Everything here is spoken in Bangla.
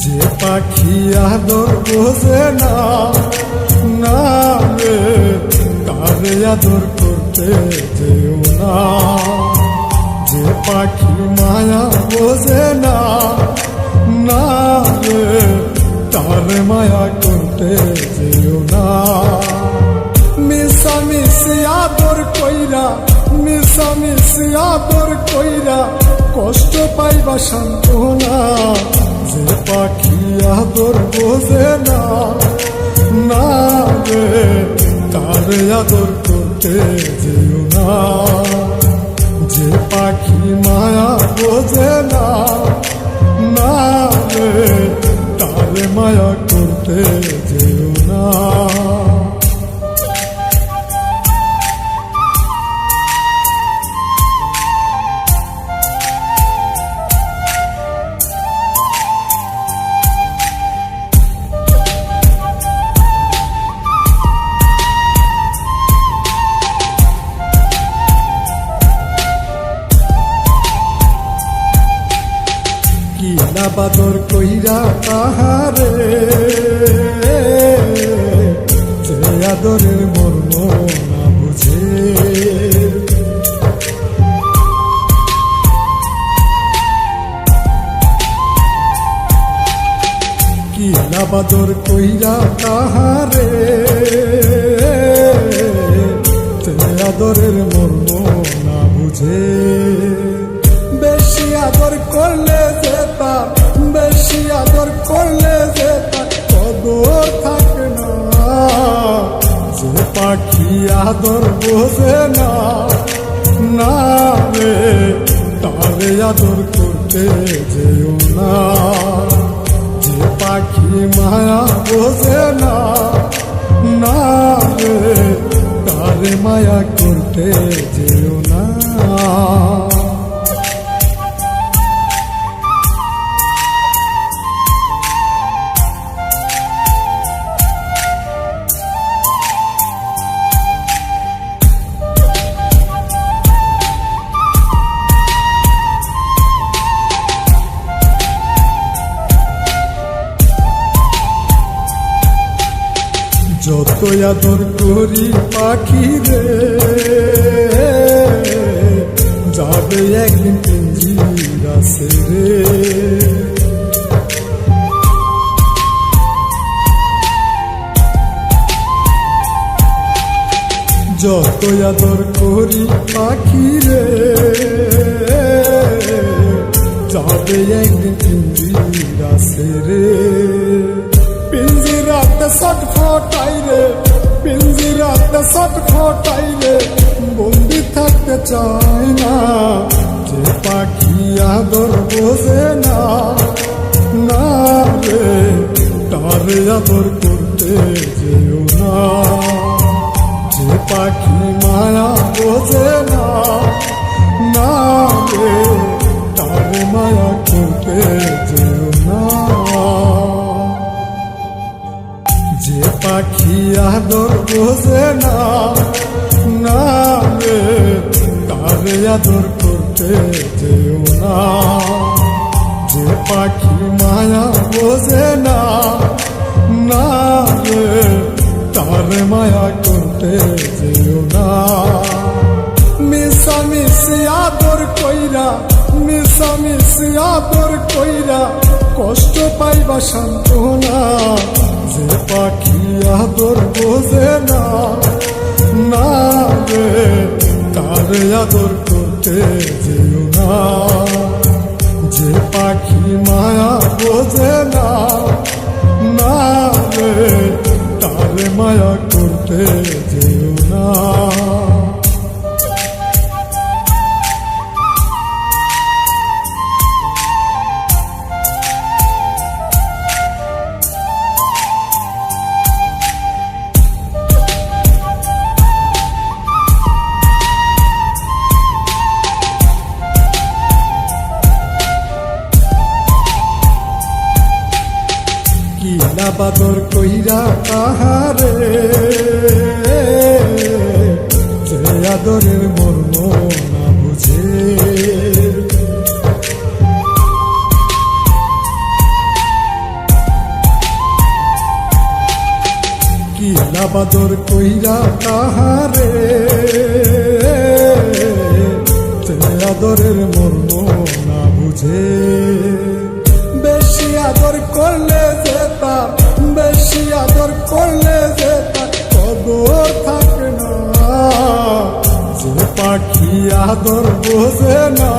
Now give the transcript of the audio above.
যে পাখি আদর বোঝে না, না রে তারে আদর করতে যেও না। যে পাখি মায়া বোঝে না, না রে তারে মায়া করতে যেও না। মিশামিশি আদর কইরা, মিশামিশি আদর কইরা কষ্ট পাইবা সান্ত্বনা। যে পাখি আদর বোঝে না, না রে তারে আদর করতে যেও না। যে পাখি মায়া বোঝে না, না রে তারে মায়া করতে যেও না। কিলা বাদর কইরা তাহারে, যে আদরের মর্ম না বুঝে। কিলা বাদর কইরা তাহারে, যে আদরের মর্ম না বুঝে। বেশি আদর করলে যেতা, বেশি আদর করলে যেতা কদর থাকে না। যে পাখি আদর বোঝে না, না রে তারে আদর করতে যেও না। যে পাখি মায়া বোঝে না, না রে তারে মায়া করতে যেও না। যত আদর করি পাখি রে, যাবে একদিন পিঞ্জিরা ছেড়ে। যত আদর করি পাখি রে, যাবে একদিন পিঞ্জিরা ছেড়ে। পিঞ্জিরাতে ছটফটাই রে, পিঞ্জিরাতে ছটফটাই রে, বন্দি থাকতে চায় না। যে পাখি আদর বোঝে না, না রে তারে আদর করতে যেও না। যে পাখি মায়া বোঝে না, না রে তারে মায়া করতে যেও না। যে পাখি আদর বোঝে না, না রে তারে আদর করতে যেও না। যে পাখি মায়া বোঝে না, না রে তারে মায়া করতে যেও না। মিশামিশি আদর কইরা, মিশামিশি আদর কইরা কষ্ট পাইবা সান্ত্বনা। যে পাখি আদর বোঝে না, না রে তারে আদর করতে যেও না। যে পাখি মায়া বোঝে না, না রে তারে মায়া করতে যেও না। কিলা বাদর কইরা তাহারে, যে আদরের মর্ম না বুঝে। কি লাবাদর কইরা কাহারে যে আদরের মর্ম না বুঝে। বেশি আদর করলে যে তার, বেশি আদর করলে যে তার কদর থাকে না। যে পাখি আদর বোঝে না